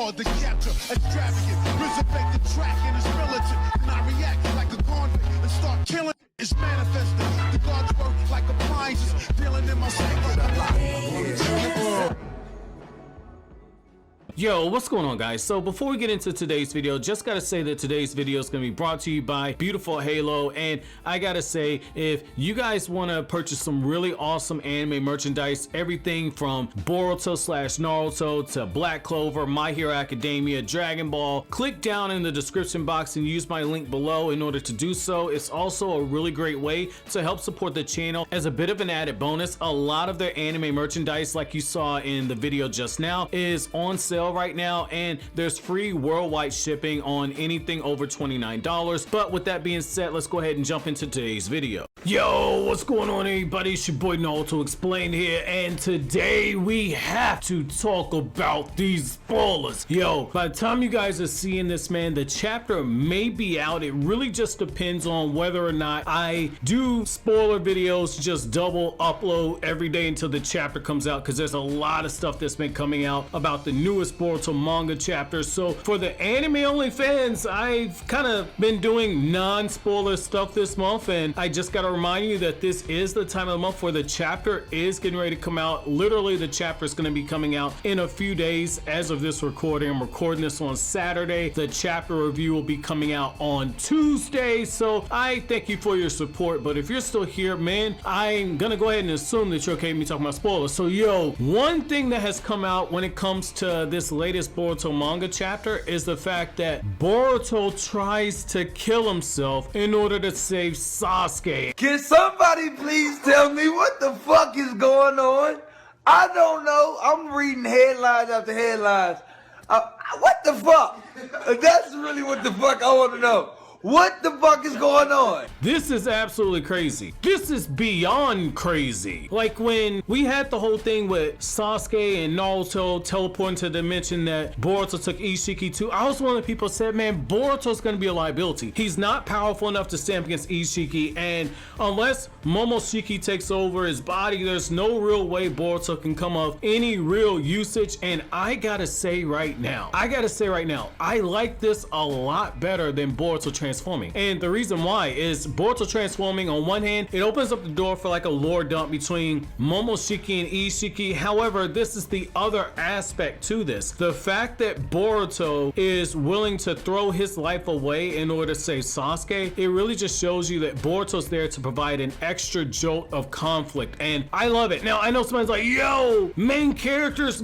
hard to capture, extravagant, resurrect the track and it's militant. And I react like a convict and start killing. It's manifesting. The gods work like appliances, dealing in my psyche. Yo, what's going on, guys? So before we get into today's video, just gotta say that today's video is gonna be brought to you by Beautiful Halo. And I gotta say, if you guys want to purchase some really awesome anime merchandise, everything from Boruto / Naruto to Black Clover, My Hero Academia, Dragon Ball, click down in the description box and use my link below in order to do so. It's also a really great way to help support the channel. As a bit of an added bonus, a lot of their anime merchandise, like you saw in the video just now, is on sale right now, and there's free worldwide shipping on anything over $29. But with that being said, let's go ahead and jump into today's video. Yo, what's going on, everybody? It's your boy Naruto Explained here, and today we have to talk about these spoilers. Yo, by the time you guys are seeing this, man, the chapter may be out. It really just depends on whether or not I do spoiler videos, just double upload every day until the chapter comes out, because there's a lot of stuff that's been coming out about the newest Boruto manga chapter. So for the anime only fans, I've kind of been doing non-spoiler stuff this month, and I just gotta remind you that this is the time of the month where the chapter is getting ready to come out. Literally, the chapter is going to be coming out in a few days. As of this recording, I'm recording this on Saturday. The chapter review will be coming out on Tuesday. So I thank you for your support, but if you're still here, man, I'm gonna go ahead and assume that you're okay with me talking about spoilers. So yo, one thing that has come out when it comes to this latest Boruto manga chapter is the fact that Boruto tries to kill himself in order to save Sasuke. Can somebody please tell me what the fuck is going on? I don't know. I'm reading headlines after headlines. What the fuck? That's really what the fuck I want to know. What the fuck is going on? This is absolutely crazy. This is beyond crazy. Like when we had the whole thing with Sasuke and Naruto teleporting to the dimension that Boruto took Isshiki to, I was one of the people who said, man, Boruto's gonna be a liability. He's not powerful enough to stand up against Isshiki, and unless Momoshiki takes over his body, there's no real way Boruto can come of any real usage. And I gotta say right now, I like this a lot better than Boruto transforming. And the reason why is Boruto transforming, on one hand, it opens up the door for like a lore dump between Momoshiki and Isshiki. However, this is the other aspect to this. The fact that Boruto is willing to throw his life away in order to save Sasuke, it really just shows you that Boruto's there to provide an extra jolt of conflict, and I love it. Now, I know somebody's like, yo, main characters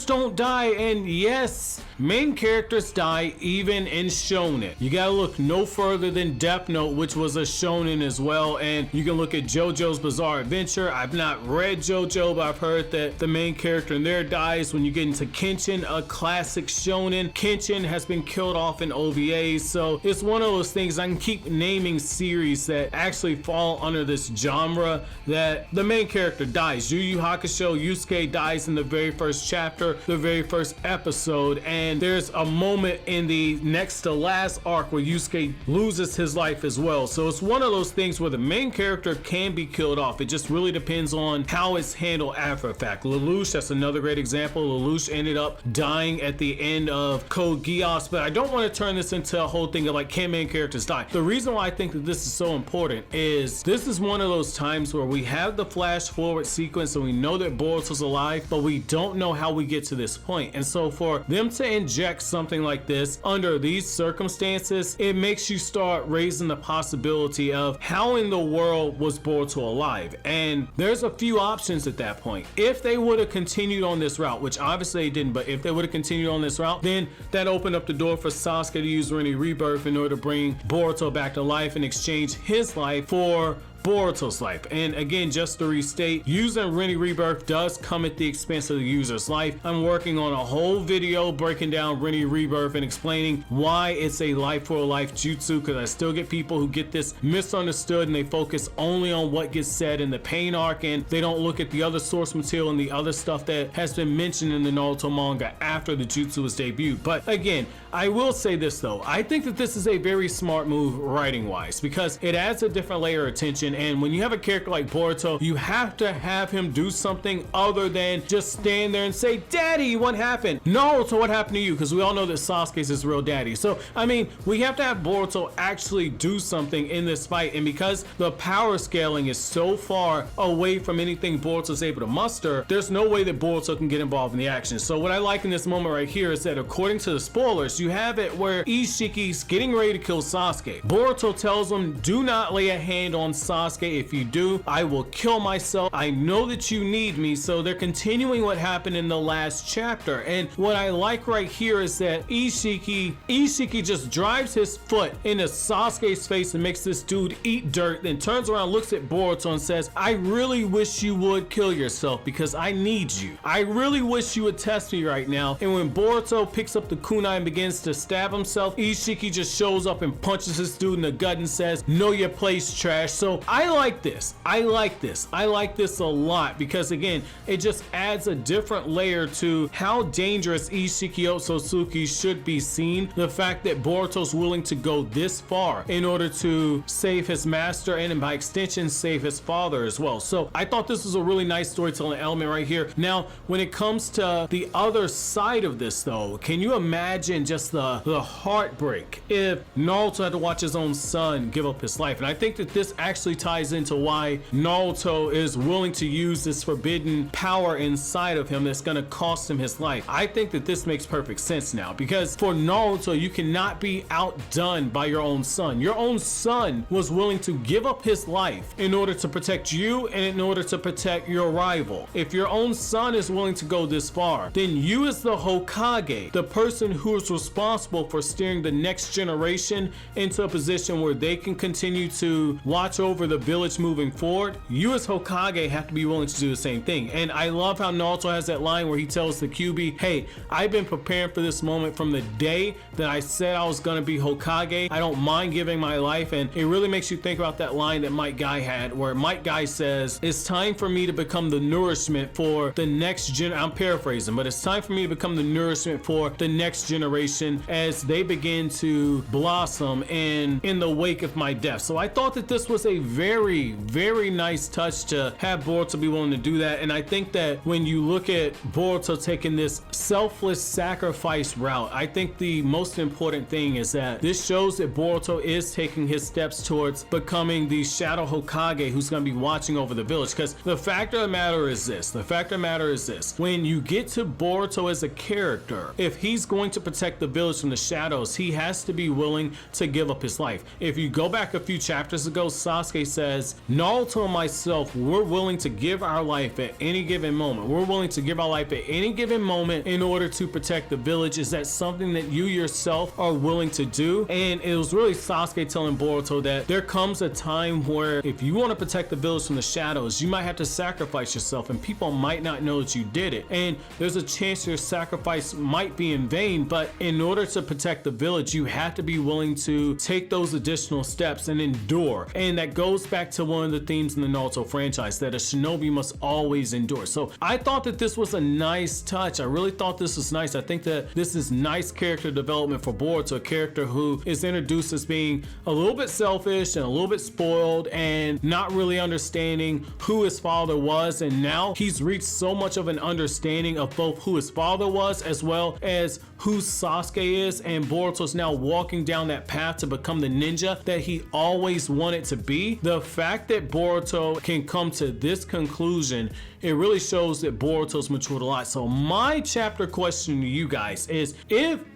don't die, and yes, main characters die even in shonen. You gotta look no further than Death Note, which was a shonen as well, and you can look at JoJo's Bizarre Adventure. I've not read JoJo, but I've heard that the main character in there dies. When you get into Kenshin, a classic shonen, Kenshin has been killed off in OVAs. So it's one of those things. I can keep naming series that actually fall under this genre that the main character dies. Yu Yu Hakusho, Yusuke dies in the very first chapter, the very first episode, and there's a moment in the next to last arc where Yusuke loses his life as well. So it's one of those things where the main character can be killed off. It just really depends on how it's handled after the fact. Lelouch, that's another great example. Lelouch ended up dying at the end of Code Geass, but I don't want to turn this into a whole thing of like, can main characters die? The reason why I think that this is so important is this is one of those times where we have the flash forward sequence and we know that Boruto's alive, but we don't know how we get to this point. And so for them to inject something like this under these circumstances, it makes you start raising the possibility of how in the world was Boruto alive? And there's a few options at that point. If they would have continued on this route, which obviously they didn't, but if they would have continued on this route, then that opened up the door for Sasuke to use Rinne Rebirth in order to bring Boruto back to life and exchange his life for Boruto's life. And again, just to restate, using Rinne Rebirth does come at the expense of the user's life. I'm working on a whole video breaking down Rinne Rebirth and explaining why it's a life for a life jutsu, because I still get people who get this misunderstood and they focus only on what gets said in the pain arc and they don't look at the other source material and the other stuff that has been mentioned in the Naruto manga after the jutsu was debuted. But again, I will say this though, I think that this is a very smart move writing wise, because it adds a different layer of tension And when you have a character like Boruto, you have to have him do something other than just stand there and say, "Daddy, what happened?" Naruto, what happened to you? Because we all know that Sasuke's his real daddy. So, I mean, we have to have Boruto actually do something in this fight. And because the power scaling is so far away from anything Boruto's able to muster, there's no way that Boruto can get involved in the action. So what I like in this moment right here is that according to the spoilers, you have it where Isshiki's getting ready to kill Sasuke. Boruto tells him, "Do not lay a hand on Sasuke. If you do, I will kill myself. I know that you need me." So they're continuing what happened in the last chapter. And what I like right here is that Isshiki just drives his foot into Sasuke's face and makes this dude eat dirt, then turns around, looks at Boruto and says, "I really wish you would kill yourself because I need you. I really wish you would test me right now." And when Boruto picks up the kunai and begins to stab himself, Isshiki just shows up and punches this dude in the gut and says, "Know your place, trash." So I like this. I like this a lot because, again, it just adds a different layer to how dangerous Isshiki Otsutsuki should be seen. The fact that Boruto's willing to go this far in order to save his master and by extension save his father as well. So I thought this was a really nice storytelling element right here. Now, when it comes to the other side of this though, can you imagine just the heartbreak if Naruto had to watch his own son give up his life? And I think that this actually ties into why Naruto is willing to use this forbidden power inside of him that's going to cost him his life. I think that this makes perfect sense now, because for Naruto, you cannot be outdone by your own son. Your own son was willing to give up his life in order to protect you and in order to protect your rival. If your own son is willing to go this far, then you as the Hokage, the person who is responsible for steering the next generation into a position where they can continue to watch over the village moving forward, you as Hokage have to be willing to do the same thing. And I love how Naruto has that line where he tells the Kyuubi, "Hey, I've been preparing for this moment from the day that I said I was going to be Hokage. I don't mind giving my life." And it really makes you think about that line that Mike Guy had, where Mike Guy says, "It's time for me to become the nourishment for the next gen." I'm paraphrasing, but it's time for me to become the nourishment for the next generation as they begin to blossom in the wake of my death. So I thought that this was a very, very nice touch to have Boruto be willing to do that. And I think that when you look at Boruto taking this selfless sacrifice route, I think the most important thing is that this shows that Boruto is taking his steps towards becoming the Shadow Hokage who's going to be watching over the village. Because the fact of the matter is this, when you get to Boruto as a character, if he's going to protect the village from the shadows, he has to be willing to give up his life. If you go back a few chapters ago, Sasuke says, "Naruto and myself, we're willing to give our life at any given moment. We're willing to give our life at any given moment in order to protect the village. Is that something that you yourself are willing to do?" And it was really Sasuke telling Boruto that there comes a time where if you want to protect the village from the shadows, you might have to sacrifice yourself, and people might not know that you did it. And there's a chance your sacrifice might be in vain, but in order to protect the village, you have to be willing to take those additional steps and endure. And that goes back to one of the themes in the Naruto franchise, that a shinobi must always endure. So I thought that this was a nice touch. I really thought this was nice. I think that this is nice character development for Boruto, a character who is introduced as being a little bit selfish and a little bit spoiled and not really understanding who his father was. And now he's reached so much of an understanding of both who his father was as well as who Sasuke is, and Boruto's now walking down that path to become the ninja that he always wanted to be. The fact that Boruto can come to this conclusion, it really shows that Boruto's matured a lot. So my chapter question to you guys is,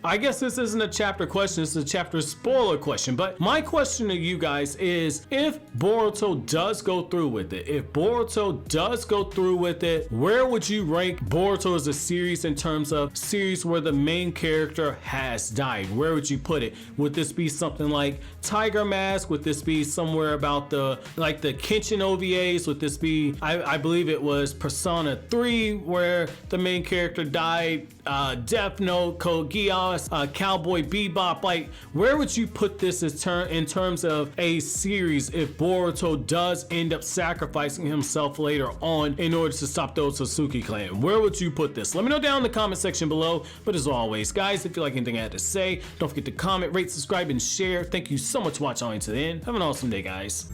I guess this isn't a chapter question, it's a chapter spoiler question, but my question to you guys is, if Boruto does go through with it, where would you rank Boruto as a series in terms of series where the main character has died? Where would you put it? Would this be something like Tiger Mask? Would this be somewhere about the Kenshin OVAs? Would this be, I believe it was Persona 3 where the main character died, Death Note, Code Geass, Cowboy Bebop? Like, where would you put this in terms of a series if Boruto does end up sacrificing himself later on in order to stop the Otsutsuki clan? Where would you put this? Let me know down in the comment section below. But as always, guys, if you like anything I had to say, don't forget to comment, rate, subscribe, and share. Thank you so much for watching all the way to the end. Have an awesome day, guys.